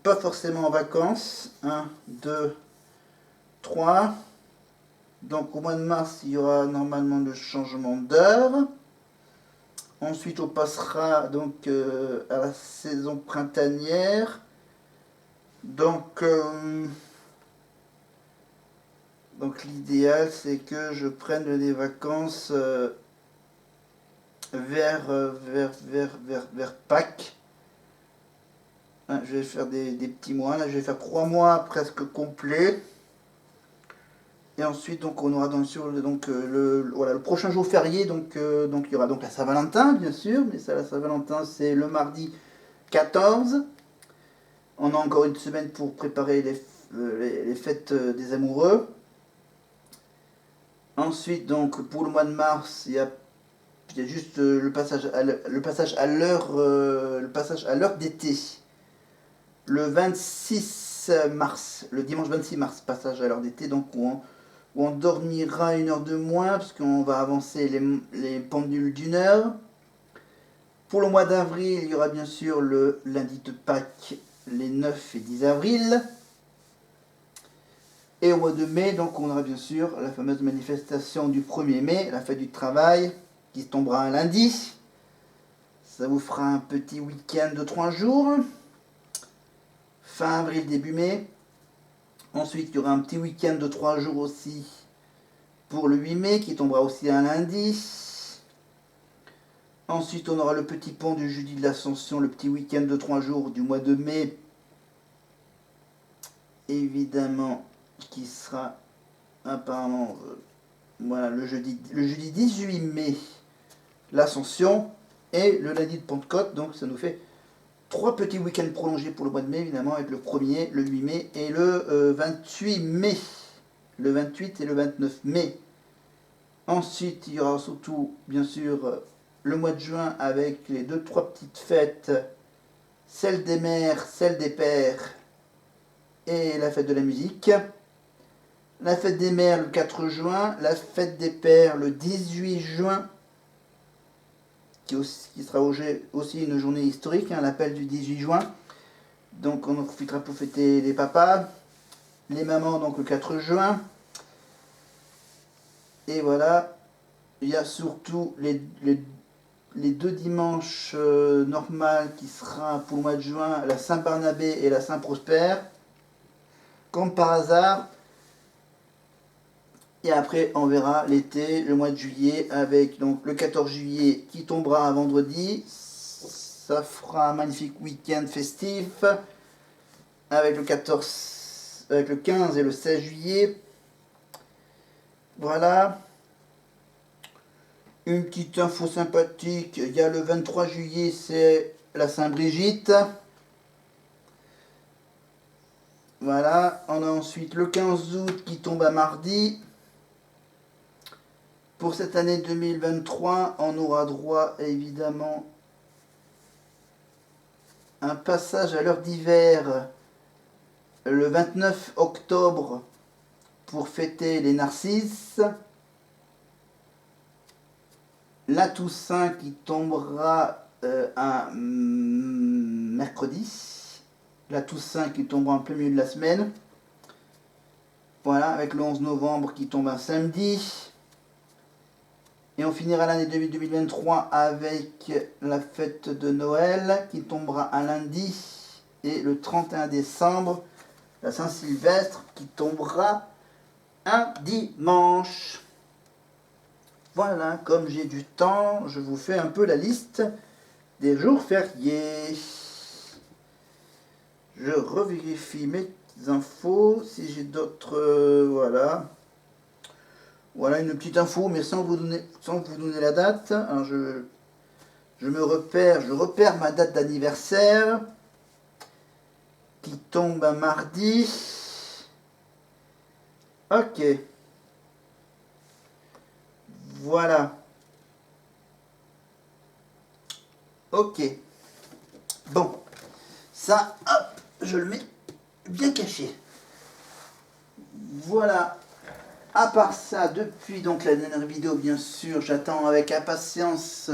pas forcément en vacances. 1, 2, 3. Donc au mois de mars, il y aura normalement le changement d'heure. Ensuite, on passera donc à la saison printanière. Donc l'idéal, c'est que je prenne des vacances vers Pâques. Hein, je vais faire des petits mois. Là, je vais faire 3 mois presque complets. Et ensuite, donc, on aura donc sur donc, le prochain jour férié. Donc il y aura donc la Saint-Valentin, bien sûr. Mais ça, la Saint-Valentin, c'est le mardi 14. On a encore une semaine pour préparer les fêtes des amoureux. Ensuite, donc, pour le mois de mars, il y a juste le passage à l'heure d'été. Le 26 mars, le dimanche 26 mars, passage à l'heure d'été, donc où on dormira 1 heure de moins, parce qu'on va avancer les pendules d'1 heure. Pour le mois d'avril, il y aura bien sûr le lundi de Pâques, les 9 et 10 avril. Et au mois de mai, donc on aura bien sûr la fameuse manifestation du 1er mai, la fête du travail, qui tombera un lundi. Ça vous fera un petit week-end de 3 jours. Fin avril, début mai. Ensuite, il y aura un petit week-end de 3 jours aussi pour le 8 mai, qui tombera aussi un lundi. Ensuite, on aura le petit pont du jeudi de l'Ascension, le petit week-end de 3 jours du mois de mai. Évidemment, qui sera apparemment voilà, le jeudi 18 mai, l'Ascension, et le lundi de Pentecôte. Donc ça nous fait 3 petits week-ends prolongés pour le mois de mai, évidemment, avec le 1er, le 8 mai et le 28 mai. Le 28 et le 29 mai. Ensuite, il y aura surtout, bien sûr, le mois de juin avec les 2-3 petites fêtes, celle des mères, celle des pères et la fête de la musique. La fête des mères le 4 juin, la fête des pères le 18 juin, qui sera aussi une journée historique, hein, l'appel du 18 juin. Donc on en profitera pour fêter les papas, les mamans donc le 4 juin. Et voilà, il y a surtout les 2 dimanches normales qui sera pour le mois de juin, la Saint-Barnabé et la Saint-Prosper. Comme par hasard. Et après, on verra l'été, le mois de juillet, avec donc le 14 juillet qui tombera un vendredi. Ça fera un magnifique week-end festif. Avec le 15 et le 16 juillet. Voilà. Une petite info sympathique, il y a le 23 juillet, c'est la Saint-Brigitte. Voilà, on a ensuite le 15 août qui tombe à mardi. Pour cette année 2023, on aura droit évidemment un passage à l'heure d'hiver le 29 octobre pour fêter les Narcisses. La Toussaint qui tombera un mercredi. La Toussaint qui tombera en plein milieu de la semaine. Voilà, avec le 11 novembre qui tombe un samedi. Et on finira l'année 2023 avec la fête de Noël qui tombera un lundi. Et le 31 décembre, la Saint-Sylvestre qui tombera un dimanche. Voilà, comme j'ai du temps, je vous fais un peu la liste des jours fériés. Je revérifie mes infos, si j'ai d'autres... voilà. Voilà une petite info, mais sans vous donner la date. Alors je repère ma date d'anniversaire qui tombe un mardi. Ok. Voilà. Ok. Bon. Ça, hop, je le mets bien caché. Voilà. À part ça, depuis donc la dernière vidéo, bien sûr, j'attends avec impatience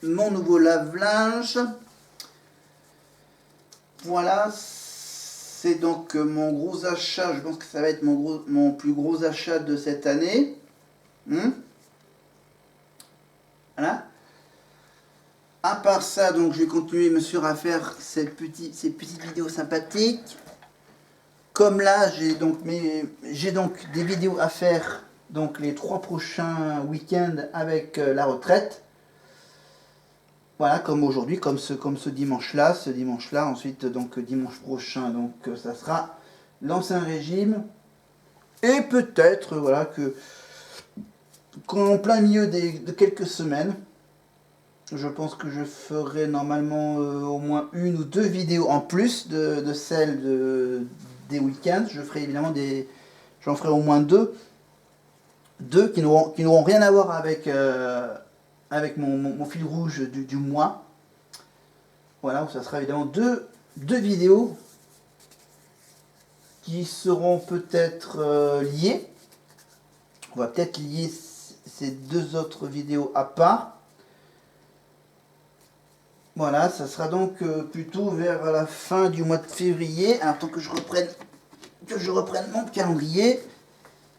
mon nouveau lave-linge. Voilà, c'est donc mon gros achat. Je pense que ça va être mon plus gros achat de cette année. Voilà. À part ça, donc je vais continuer, bien sûr, à faire ces petites vidéos sympathiques. Comme là, j'ai donc des vidéos à faire donc les 3 prochains week-ends avec la retraite. Voilà, comme aujourd'hui, comme ce dimanche-là. Ensuite, donc dimanche prochain, donc ça sera l'ancien régime. Et peut-être, voilà, qu'en plein milieu de quelques semaines, je pense que je ferai normalement au moins 1 ou 2 vidéos en plus de celles des week-ends. Je ferai évidemment j'en ferai au moins 2 qui n'auront rien à voir avec mon fil rouge du mois. Voilà, où ça sera évidemment deux vidéos qui seront peut-être liées. On va peut-être lier ces 2 autres vidéos à part. Voilà, ça sera donc plutôt vers la fin du mois de février. Alors, tant que je reprenne mon calendrier,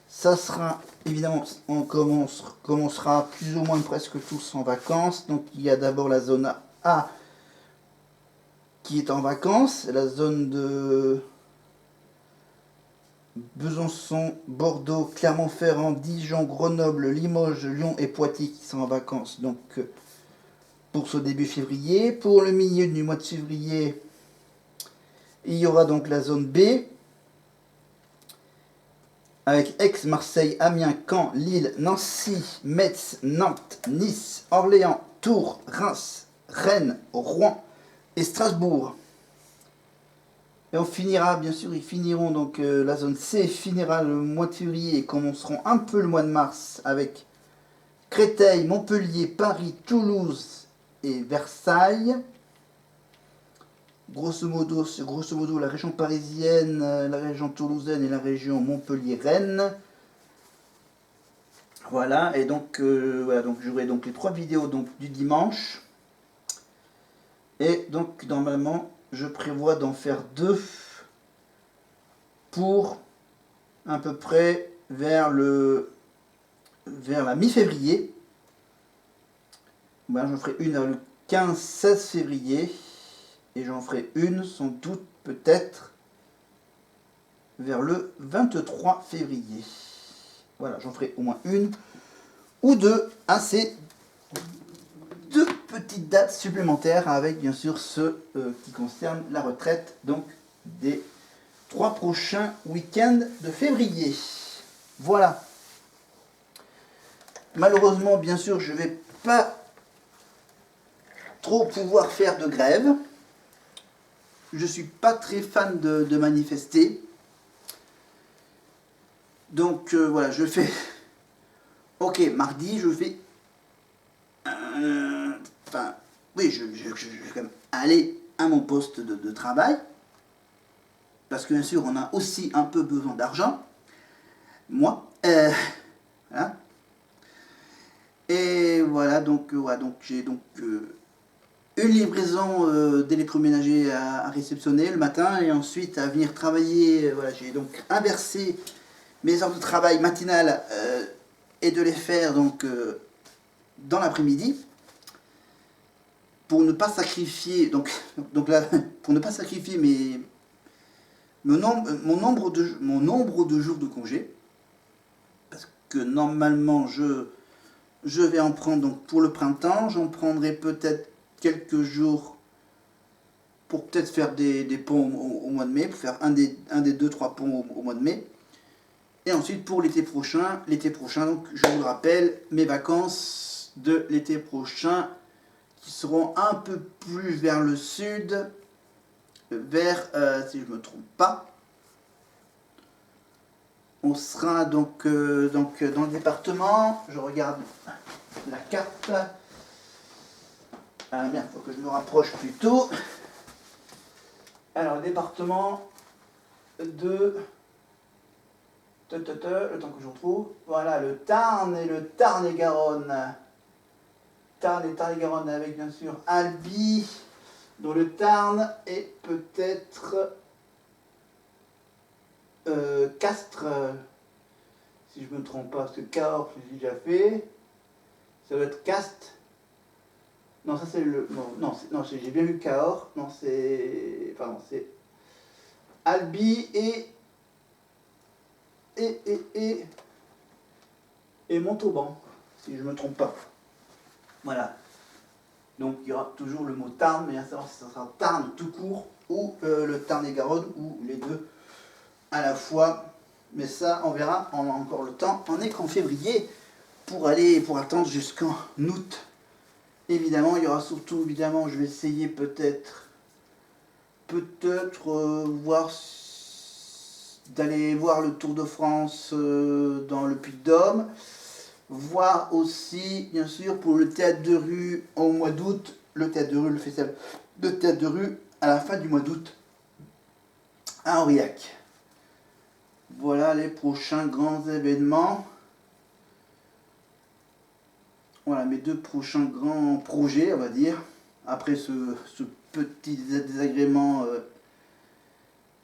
ça sera évidemment, on commencera plus ou moins presque tous en vacances. Donc il y a d'abord la zone A qui est en vacances, la zone de Besançon, Bordeaux, Clermont-Ferrand, Dijon, Grenoble, Limoges, Lyon et Poitiers qui sont en vacances. Donc pour ce début février. Pour le milieu du mois de février, il y aura donc la zone B, avec Aix, Marseille, Amiens, Caen, Lille, Nancy, Metz, Nantes, Nice, Orléans, Tours, Reims, Rennes, Rouen et Strasbourg. Et on finira, bien sûr, ils finiront donc la zone C finira le mois de février et commenceront un peu le mois de mars avec Créteil, Montpellier, Paris, Toulouse et Versailles. Grosso modo, la région parisienne, la région toulousaine et la région Montpellier-Rennes. Voilà, et donc, j'aurai donc les 3 vidéos donc, du dimanche. Et donc, normalement, je prévois d'en faire 2 pour à peu près vers la mi-février. Ben, j'en ferai une le 15-16 février. Et j'en ferai une, sans doute, peut-être, vers le 23 février. Voilà, j'en ferai au moins 1 ou 2 à ces 2 petites dates supplémentaires, avec bien sûr ceux qui concernent la retraite, donc des 3 prochains week-ends de février. Voilà. malheureusement, bien sûr, je vais pas trop pouvoir faire de grève. Je suis pas très fan de manifester. Donc voilà, je fais... Ok, mardi, je fais... Enfin, oui, je vais quand même aller à mon poste de travail. Parce que bien sûr, on a aussi un peu besoin d'argent. Moi. Voilà. Et voilà, donc j'ai donc une livraison d'électroménager à réceptionner le matin et ensuite à venir travailler. Voilà, j'ai donc inversé mes heures de travail matinales et de les faire donc dans l'après-midi pour ne pas sacrifier donc là, pour ne pas sacrifier mon nombre de jours de congé, parce que normalement je vais en prendre donc pour le printemps, j'en prendrai peut-être quelques jours pour peut-être faire des ponts au mois de mai, pour faire un des 2-3 ponts au mois de mai. Et ensuite pour l'été prochain, donc je vous le rappelle, mes vacances de l'été prochain qui seront un peu plus vers le sud, vers, si je ne me trompe pas, on sera donc dans le département, je regarde la carte, ah bien, il faut que je me rapproche plutôt. Alors, le département de... le temps que je retrouve, voilà, le Tarn et le Tarn-et-Garonne. Tarn et Tarn-et-Garonne avec bien sûr Albi, dont le Tarn est peut-être Castres, si je me trompe pas, parce que Cahors, je l'ai déjà fait. Ça doit être Castres. Non, ça c'est le... Non, j'ai bien lu Cahors. Non, c'est... Pardon, c'est Albi et Montauban, si je ne me trompe pas. Voilà. Donc il y aura toujours le mot Tarn, mais à savoir si ça sera Tarn tout court ou le Tarn-et-Garonne ou les deux à la fois. Mais ça, on verra, on a encore le temps. On est qu'en février pour attendre jusqu'en août. Évidemment, il y aura surtout, évidemment, je vais essayer peut-être d'aller voir le Tour de France dans le Puy-de-Dôme. Voir aussi, bien sûr, pour le théâtre de rue au mois d'août, le festival de théâtre de rue à la fin du mois d'août à Aurillac. Voilà les prochains grands événements. Voilà mes deux prochains grands projets, on va dire, après ce petit désagrément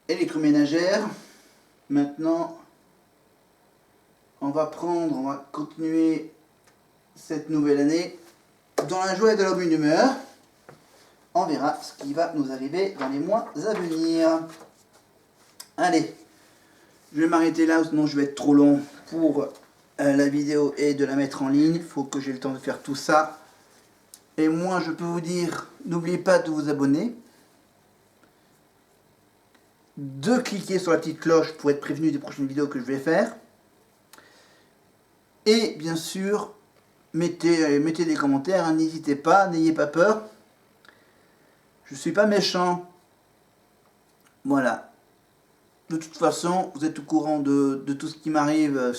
électroménagère. Maintenant, on va continuer cette nouvelle année dans la joie et de la bonne humeur. On verra ce qui va nous arriver dans les mois à venir. Allez, je vais m'arrêter là, sinon je vais être trop long pour la vidéo et de la mettre en ligne. Il faut que j'ai le temps de faire tout ça. Et moi, je peux vous dire, n'oubliez pas de vous abonner, de cliquer sur la petite cloche pour être prévenu des prochaines vidéos que je vais faire. Et bien sûr, mettez des commentaires, hein, n'hésitez pas, n'ayez pas peur. Je ne suis pas méchant. Voilà. De toute façon, vous êtes au courant de tout ce qui m'arrive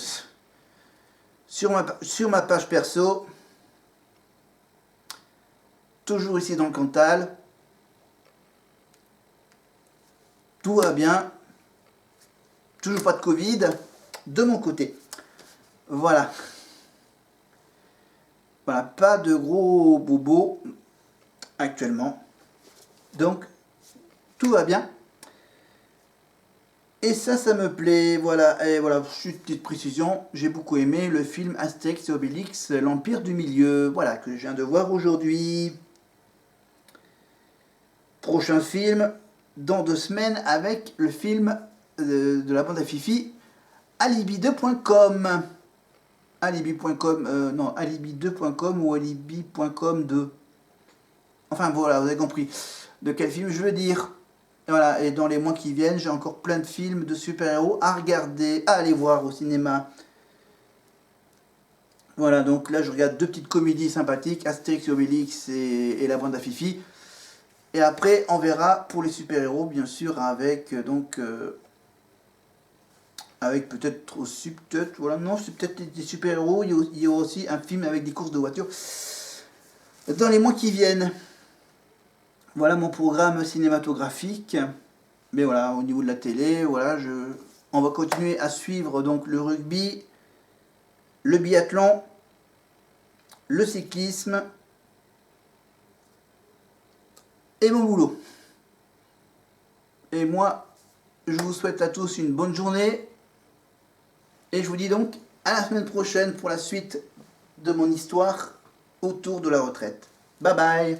sur ma page perso. Toujours ici dans le Cantal. Tout va bien. Toujours pas de Covid de mon côté. Voilà. Voilà, pas de gros bobos actuellement. Donc, tout va bien. Et ça me plaît. Voilà, et voilà, juste petite précision. J'ai beaucoup aimé le film Astérix et Obélix, l'Empire du Milieu. Voilà, que je viens de voir aujourd'hui. Prochain film dans 2 semaines avec le film de la bande à Fifi, alibi2.com. Alibi.com, non, alibi2.com ou alibi.com 2. Enfin voilà, vous avez compris de quel film je veux dire. Et voilà, et dans les mois qui viennent, j'ai encore plein de films de super-héros à regarder, à aller voir au cinéma. Voilà, donc là je regarde 2 petites comédies sympathiques, Astérix et Obélix et la bande à Fifi. Et après on verra pour les super-héros, bien sûr, avec avec peut-être aussi, peut-être, voilà, non, c'est peut-être des super-héros, il y a aussi un film avec des courses de voitures dans les mois qui viennent. Voilà mon programme cinématographique. Mais voilà, au niveau de la télé, voilà, on va continuer à suivre donc le rugby, le biathlon, le cyclisme et mon boulot. Et moi, je vous souhaite à tous une bonne journée. Et je vous dis donc à la semaine prochaine pour la suite de mon histoire autour de la retraite. Bye bye.